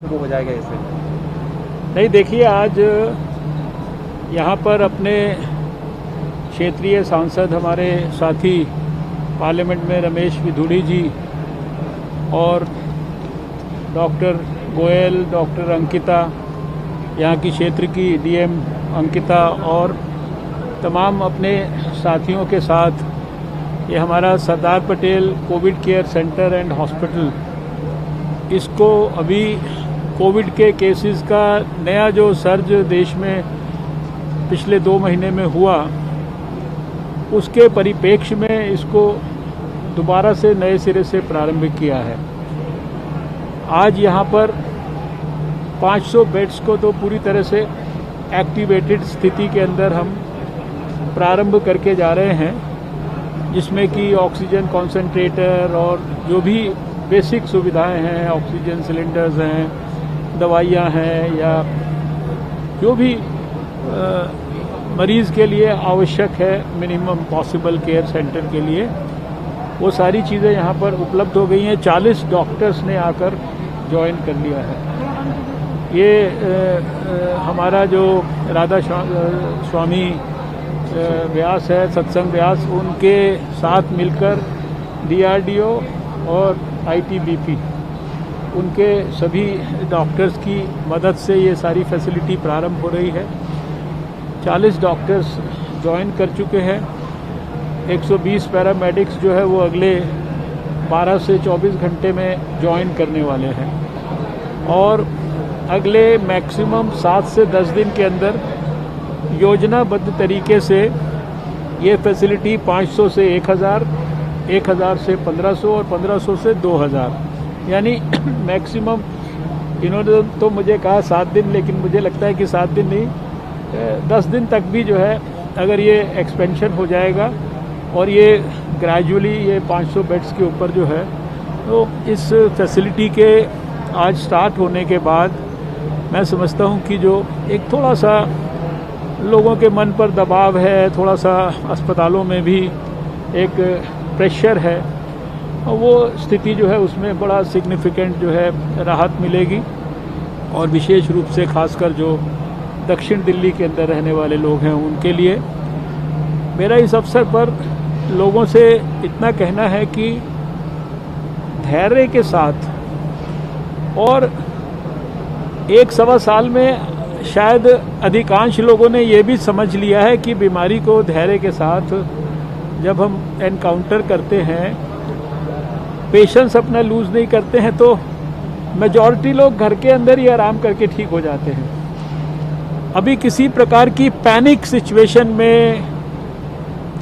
वो हो जाएगा इससे? नहीं, देखिए, आज यहाँ पर अपने क्षेत्रीय सांसद हमारे साथी पार्लियामेंट में रमेश विधूड़ी जी और डॉक्टर गोयल, डॉक्टर अंकिता, यहाँ की क्षेत्र की डीएम अंकिता और तमाम अपने साथियों के साथ ये हमारा Sardar Patel covid care centre and hospital, इसको अभी कोविड के केसेस का नया जो सर्ज देश में पिछले 2 महीने में हुआ, उसके परिप्रेक्ष्य में इसको दोबारा से नए सिरे से प्रारंभ किया है। आज यहाँ पर 500 बेड्स को तो पूरी तरह से एक्टिवेटेड स्थिति के अंदर हम प्रारंभ करके जा रहे हैं, जिसमें कि ऑक्सीजन कॉन्सेंट्रेटर और जो भी बेसिक सुविधाएं हैं, ऑक्सीजन सिलेंडर्स हैं, दवाइयाँ हैं, या जो भी मरीज़ के लिए आवश्यक है मिनिमम पॉसिबल केयर सेंटर के लिए, वो सारी चीज़ें यहाँ पर उपलब्ध हो गई हैं। 40 डॉक्टर्स ने आकर ज्वाइन कर लिया है। ये हमारा जो राधा स्वामी व्यास है, सत्संग व्यास, उनके साथ मिलकर DRDO और ITBP, उनके सभी डॉक्टर्स की मदद से ये सारी फैसिलिटी प्रारंभ हो रही है। 40 डॉक्टर्स ज्वाइन कर चुके हैं। 120 पैरामेडिक्स जो है वो अगले 12 से 24 घंटे में ज्वाइन करने वाले हैं, और अगले मैक्सिमम 7 से 10 दिन के अंदर योजनाबद्ध तरीके से ये फैसिलिटी 500 से 1000, 1000 से 1500 और 1500 से 2000, यानी मैक्सिमम इन्होंने तो मुझे कहा 7 दिन, लेकिन मुझे लगता है कि 7 दिन नहीं, 10 दिन तक भी जो है अगर ये एक्सपेंशन हो जाएगा और ये ग्रेजुअली ये 500 बेड्स के ऊपर जो है, तो इस फैसिलिटी के आज स्टार्ट होने के बाद मैं समझता हूँ कि जो एक थोड़ा सा लोगों के मन पर दबाव है, थोड़ा सा अस्पतालों में भी एक प्रेशर है, वो स्थिति जो है उसमें बड़ा सिग्निफिकेंट जो है राहत मिलेगी। और विशेष रूप से खासकर जो दक्षिण दिल्ली के अंदर रहने वाले लोग हैं उनके लिए मेरा इस अवसर पर लोगों से इतना कहना है कि धैर्य के साथ, और 1-1.25 साल में शायद अधिकांश लोगों ने ये भी समझ लिया है कि बीमारी को धैर्य के साथ जब हम एनकाउंटर करते हैं, पेशेंस अपना लूज़ नहीं करते हैं, तो मेजॉरिटी लोग घर के अंदर ही आराम करके ठीक हो जाते हैं। अभी किसी प्रकार की पैनिक सिचुएशन में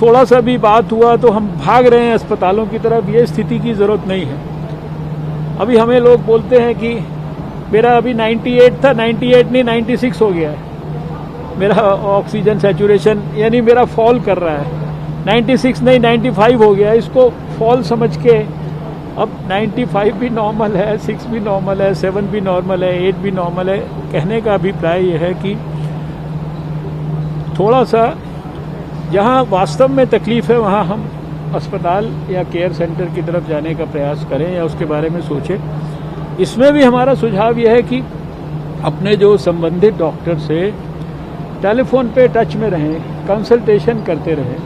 थोड़ा सा भी बात हुआ तो हम भाग रहे हैं अस्पतालों की तरफ, ये स्थिति की ज़रूरत नहीं है। अभी हमें लोग बोलते हैं कि मेरा अभी 98 था, 98 नहीं 96 हो गया है मेरा ऑक्सीजन सैचुरेशन, यानी मेरा फॉल कर रहा है, 96 नहीं 95 हो गया। इसको फॉल समझ के अब 95 भी नॉर्मल है, 6 भी नॉर्मल है, 7 भी नॉर्मल है, 8 भी नॉर्मल है। कहने का अभिप्राय यह है कि थोड़ा सा जहाँ वास्तव में तकलीफ़ है वहाँ हम अस्पताल या केयर सेंटर की तरफ जाने का प्रयास करें या उसके बारे में सोचें। इसमें भी हमारा सुझाव यह है कि अपने जो संबंधित डॉक्टर से टेलीफोन पे टच में रहें, कंसल्टेशन करते रहें,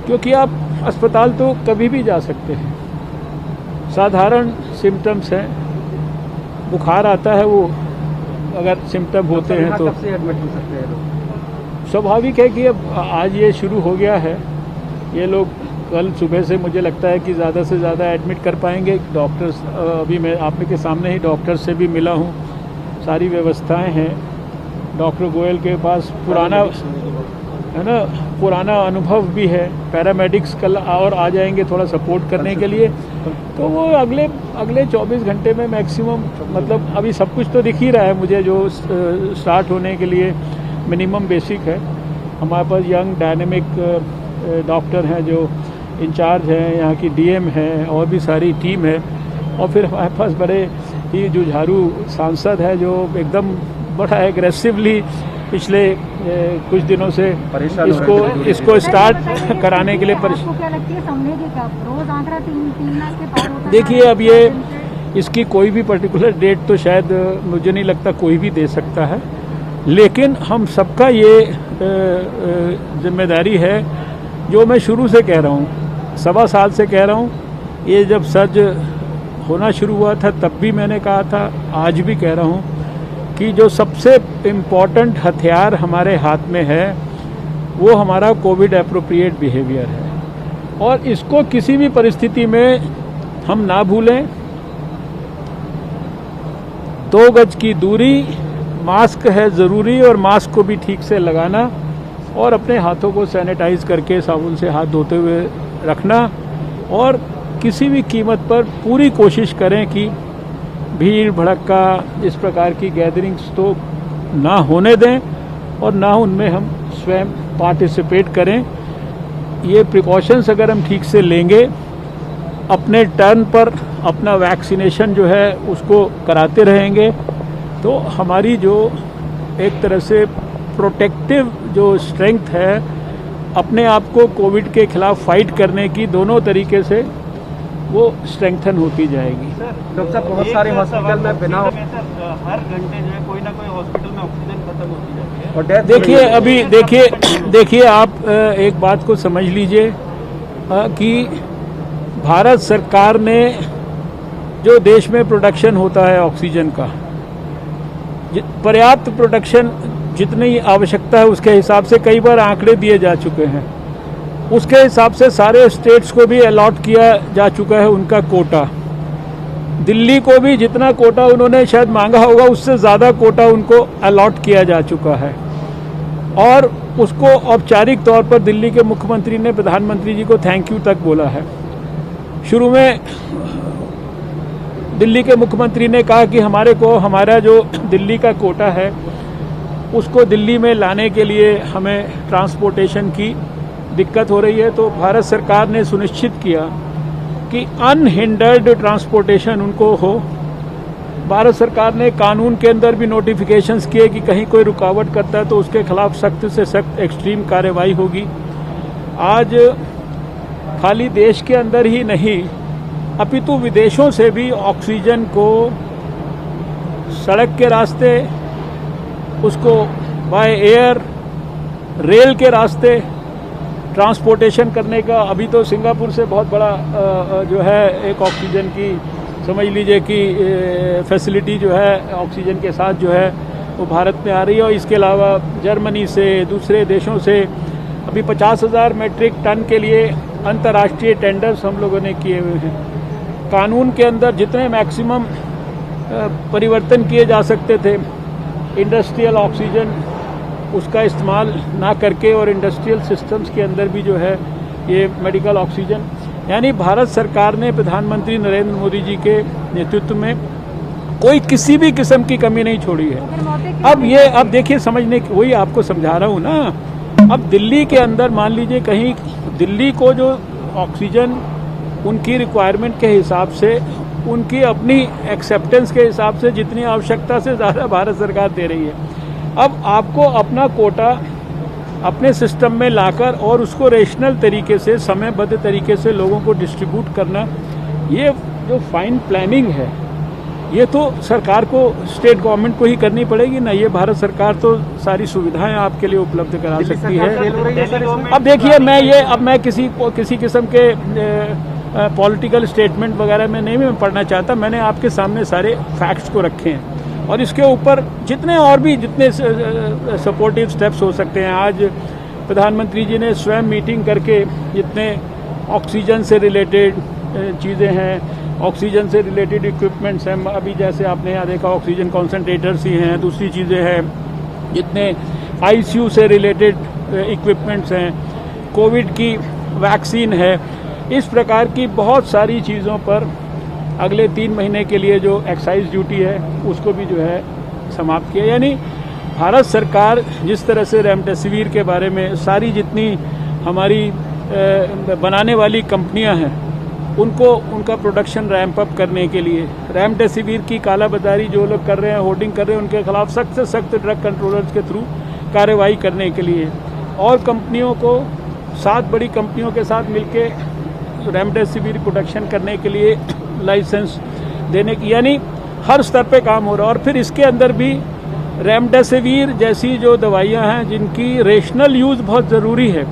क्योंकि आप अस्पताल तो कभी भी जा सकते हैं। साधारण सिम्टम्स हैं, बुखार आता है, वो अगर सिम्टम होते हैं तो कब से एडमिट हो सकते हैं लोग? स्वाभाविक है कि अब आज ये शुरू हो गया है, ये लोग कल सुबह से मुझे लगता है कि ज़्यादा से ज़्यादा एडमिट कर पाएंगे। डॉक्टर्स, अभी मैं आप के सामने ही डॉक्टर से भी मिला हूँ, सारी व्यवस्थाएं हैं। डॉक्टर गोयल के पास पुराना है ना, पुराना अनुभव भी है। पैरामेडिक्स कल और आ जाएंगे थोड़ा सपोर्ट करने के लिए, तो वो अगले 24 घंटे में मैक्सिमम, मतलब अभी सब कुछ तो दिख ही रहा है मुझे जो स्टार्ट होने के लिए मिनिमम बेसिक है। हमारे पास यंग डायनेमिक डॉक्टर हैं जो इंचार्ज हैं, यहाँ की डीएम है और भी सारी टीम है, और फिर हमारे पास बड़े ही जुझारू सांसद है जो एकदम बड़ा एग्रेसिवली पिछले कुछ दिनों से इसको स्टार्ट कराने के लिए आपको क्या लगती है, समझेगी क्या रोज आंकड़ा 3 लाख के पार होता है? देखिए, अब इसकी कोई भी पर्टिकुलर डेट तो शायद मुझे नहीं लगता कोई भी दे सकता है, लेकिन हम सबका ये जिम्मेदारी है, जो मैं शुरू से कह रहा हूँ, 1.25 साल से कह रहा हूँ, ये जब सर्ज होना शुरू हुआ था तब भी मैंने कहा था, आज भी कह रहा हूँ कि जो सबसे इम्पॉर्टेंट हथियार हमारे हाथ में है वो हमारा कोविड एप्रोप्रिएट बिहेवियर है, और इसको किसी भी परिस्थिति में हम ना भूलें। 2 गज की दूरी, मास्क है ज़रूरी, और मास्क को भी ठीक से लगाना, और अपने हाथों को सैनिटाइज करके साबुन से हाथ धोते हुए रखना, और किसी भी कीमत पर पूरी कोशिश करें कि भीड़ भड़क्का, इस प्रकार की गैदरिंग्स तो ना होने दें, और ना उनमें हम स्वयं पार्टिसिपेट करें। ये प्रिकॉशंस अगर हम ठीक से लेंगे, अपने टर्न पर अपना वैक्सीनेशन जो है उसको कराते रहेंगे, तो हमारी जो एक तरह से प्रोटेक्टिव जो स्ट्रेंथ है अपने आप को कोविड के खिलाफ फाइट करने की, दोनों तरीके से वो स्ट्रेंथन होती जाएगी। डॉक्टर साहब, बहुत सारे हॉस्पिटल में बिना हर घंटे जो है कोई ना कोई हॉस्पिटल में ऑक्सीजन खत्म होती जाती है। और डेथ देखिए, अभी देखिए आप एक बात को समझ लीजिए कि भारत सरकार ने जो देश में प्रोडक्शन होता है ऑक्सीजन का, पर्याप्त प्रोडक्शन जितनी आवश्यकता है उसके हिसाब से कई बार आंकड़े दिए जा चुके हैं, उसके हिसाब से सारे स्टेट्स को भी अलॉट किया जा चुका है उनका कोटा। दिल्ली को भी जितना कोटा उन्होंने शायद मांगा होगा उससे ज़्यादा कोटा उनको अलॉट किया जा चुका है, और उसको औपचारिक तौर पर दिल्ली के मुख्यमंत्री ने प्रधानमंत्री जी को थैंक यू तक बोला है। शुरू में दिल्ली के मुख्यमंत्री ने कहा कि हमारा जो दिल्ली का कोटा है उसको दिल्ली में लाने के लिए हमें ट्रांसपोर्टेशन की दिक्कत हो रही है, तो भारत सरकार ने सुनिश्चित किया कि अनहिंडर्ड ट्रांसपोर्टेशन उनको हो। भारत सरकार ने कानून के अंदर भी नोटिफिकेशंस किए कि कहीं कोई रुकावट करता है तो उसके खिलाफ सख्त से सख्त एक्सट्रीम कार्रवाई होगी। आज खाली देश के अंदर ही नहीं, अपितु विदेशों से भी ऑक्सीजन को सड़क के रास्ते, उसको बाय एयर, रेल के रास्ते ट्रांसपोर्टेशन करने का, अभी तो सिंगापुर से बहुत बड़ा जो है एक ऑक्सीजन की समझ लीजिए कि फैसिलिटी जो है ऑक्सीजन के साथ जो है वो भारत में आ रही है, और इसके अलावा जर्मनी से, दूसरे देशों से अभी 50,000 मेट्रिक टन के लिए अंतर्राष्ट्रीय टेंडर्स हम लोगों ने किए हुए हैं। कानून के अंदर जितने मैक्सिमम परिवर्तन किए जा सकते थे, इंडस्ट्रियल ऑक्सीजन उसका इस्तेमाल ना करके, और इंडस्ट्रियल सिस्टम्स के अंदर भी जो है ये मेडिकल ऑक्सीजन, यानी भारत सरकार ने प्रधानमंत्री नरेंद्र मोदी जी के नेतृत्व में कोई किसी भी किस्म की कमी नहीं छोड़ी है। अब देखिए, समझने की वही आपको समझा रहा हूँ ना। अब दिल्ली के अंदर मान लीजिए कहीं दिल्ली को जो ऑक्सीजन उनकी रिक्वायरमेंट के हिसाब से, उनकी अपनी एक्सेप्टेंस के हिसाब से जितनी आवश्यकता से ज़्यादा भारत सरकार दे रही है। अब आपको अपना कोटा अपने सिस्टम में लाकर और उसको रेशनल तरीके से, समयबद्ध तरीके से लोगों को डिस्ट्रीब्यूट करना, ये जो फाइन प्लानिंग है ये तो सरकार को, स्टेट गवर्नमेंट को ही करनी पड़ेगी ना। ये भारत सरकार तो सारी सुविधाएं आपके लिए उपलब्ध करा सकती है। अब देखिए, मैं किसी किस्म के पॉलिटिकल स्टेटमेंट वगैरह में नहीं मैं पढ़ना चाहता। मैंने आपके सामने सारे फैक्ट्स को रखे हैं, और इसके ऊपर जितने सपोर्टिव स्टेप्स हो सकते हैं। आज प्रधानमंत्री जी ने स्वयं मीटिंग करके जितने ऑक्सीजन से रिलेटेड चीज़ें हैं, ऑक्सीजन से रिलेटेड इक्विपमेंट्स हैं, अभी जैसे आपने यहाँ देखा ऑक्सीजन कॉन्सेंट्रेटर्स ही हैं, दूसरी चीज़ें हैं, जितने आईसीयू से रिलेटेड इक्विपमेंट्स हैं, कोविड की वैक्सीन है, इस प्रकार की बहुत सारी चीज़ों पर अगले 3 महीने के लिए जो एक्साइज ड्यूटी है उसको भी जो है समाप्त किया। यानी भारत सरकार जिस तरह से रेमडेसिविर के बारे में सारी जितनी हमारी बनाने वाली कंपनियां हैं उनको उनका प्रोडक्शन रैंप अप करने के लिए, रेमडेसिविर की कालाबाजारी जो लोग कर रहे हैं, होर्डिंग कर रहे हैं, उनके खिलाफ सख्त से सख्त ड्रग कंट्रोलर्स के थ्रू कार्रवाई करने के लिए, और कंपनियों को 7 बड़ी कंपनियों के साथ मिलके रेमडेसिविर प्रोडक्शन करने के लिए लाइसेंस देने की, यानी हर स्तर पे काम हो रहा है। और फिर इसके अंदर भी रेमडेसिविर जैसी जो दवाइयाँ हैं जिनकी रेशनल यूज़ बहुत ज़रूरी है।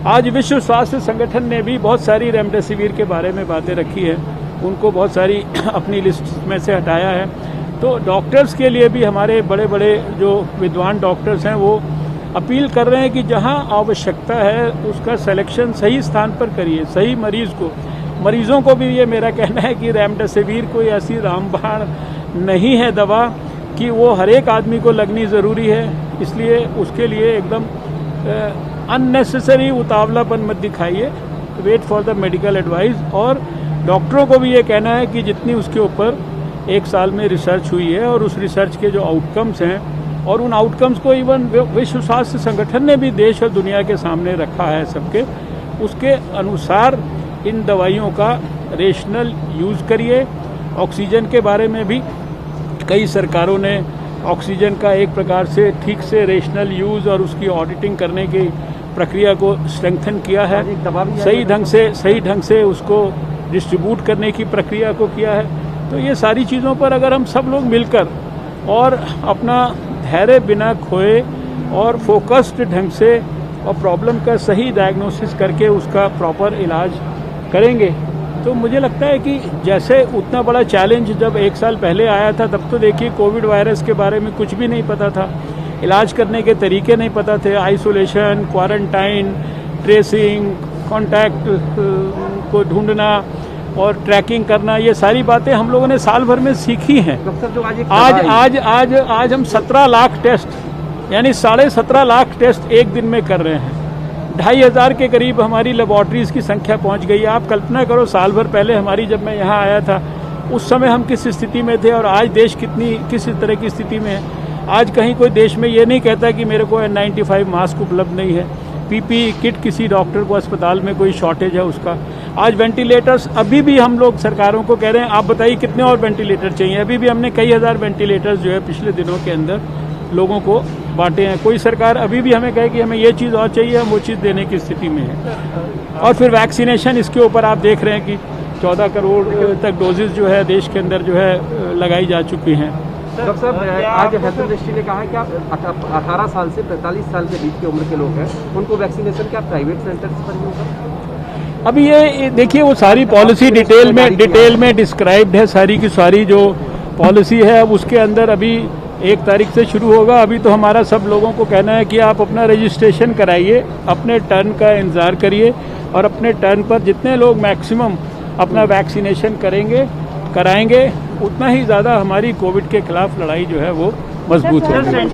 आज विश्व स्वास्थ्य संगठन ने भी बहुत सारी रेमडेसिविर के बारे में बातें रखी है, उनको बहुत सारी अपनी लिस्ट में से हटाया है। तो डॉक्टर्स के लिए भी हमारे बड़े बड़े जो विद्वान डॉक्टर्स हैं वो अपील कर रहे हैं कि जहां आवश्यकता है उसका सिलेक्शन सही स्थान पर करिए, सही मरीज़ों को भी ये मेरा कहना है कि रेमडेसिविर कोई ऐसी रामबाण नहीं है दवा कि वो हर एक आदमी को लगनी ज़रूरी है, इसलिए उसके लिए एकदम अननेसेसरी उतावलापन मत दिखाइए, wait for the medical advice. और डॉक्टरों को भी ये कहना है कि जितनी उसके ऊपर 1 साल में रिसर्च हुई है और उस रिसर्च के जो आउटकम्स हैं और उन आउटकम्स को इवन विश्व स्वास्थ्य संगठन ने भी देश और दुनिया के सामने रखा है सबके, उसके अनुसार इन दवाइयों का रेशनल यूज़ करिए। ऑक्सीजन के बारे में भी कई सरकारों ने ऑक्सीजन का एक प्रकार से ठीक से रेशनल यूज़ और उसकी ऑडिटिंग करने की प्रक्रिया को स्ट्रेंथन किया है, सही ढंग से उसको डिस्ट्रीब्यूट करने की प्रक्रिया को किया है। तो ये सारी चीज़ों पर अगर हम सब लोग मिलकर और अपना धैर्य बिना खोए और फोकस्ड ढंग से और प्रॉब्लम का सही डायग्नोसिस करके उसका प्रॉपर इलाज करेंगे तो मुझे लगता है कि जैसे उतना बड़ा चैलेंज जब 1 साल पहले आया था तब तो देखिए कोविड वायरस के बारे में कुछ भी नहीं पता था, इलाज करने के तरीके नहीं पता थे, आइसोलेशन, क्वारंटाइन, ट्रेसिंग, कॉन्टैक्ट को ढूंढना और ट्रैकिंग करना, ये सारी बातें हम लोगों ने साल भर में सीखी हैं। आज हम 17 लाख टेस्ट यानी 17.5 लाख टेस्ट एक दिन में कर रहे हैं। 2,500 के करीब हमारी लेबॉर्ट्रीज़ की संख्या पहुंच गई है। आप कल्पना करो साल भर पहले हमारी जब मैं यहाँ आया था उस समय हम किस स्थिति में थे और आज देश किस तरह की स्थिति में है। आज कहीं कोई देश में ये नहीं कहता कि मेरे को N95 मास्क उपलब्ध नहीं है, PPE किट किसी डॉक्टर को अस्पताल में कोई शॉर्टेज है उसका। आज वेंटिलेटर्स अभी भी हम लोग सरकारों को कह रहे हैं आप बताइए कितने और वेंटिलेटर चाहिए। अभी भी हमने कई हज़ार वेंटिलेटर्स जो है पिछले दिनों के अंदर लोगों को बांटे हैं। कोई सरकार अभी भी हमें कहे कि हमें ये चीज़ और चाहिए, हम वो चीज़ देने की स्थिति में है। और फिर वैक्सीनेशन, इसके ऊपर आप देख रहे हैं कि 14 करोड़ तक डोजेज जो है देश के अंदर जो है लगाई जा चुकी हैं। डॉक्टर साहब, आज हेल्थ मिनिस्ट्री ने कहा है कि आप 18 साल से 45 साल के बीच की उम्र के लोग हैं उनको वैक्सीनेशन क्या प्राइवेट सेंटर्स पर ही होगा? अभी ये देखिए वो सारी पॉलिसी डिटेल में डिस्क्राइब्ड है, सारी की सारी जो पॉलिसी है अब उसके अंदर अभी 1 तारीख से शुरू होगा। अभी तो हमारा सब लोगों को कहना है कि आप अपना रजिस्ट्रेशन कराइए, अपने टर्न का इंतज़ार करिए और अपने टर्न पर जितने लोग मैक्सिमम अपना वैक्सीनेशन कराएंगे उतना ही ज़्यादा हमारी कोविड के खिलाफ लड़ाई जो है वो मजबूत होगी।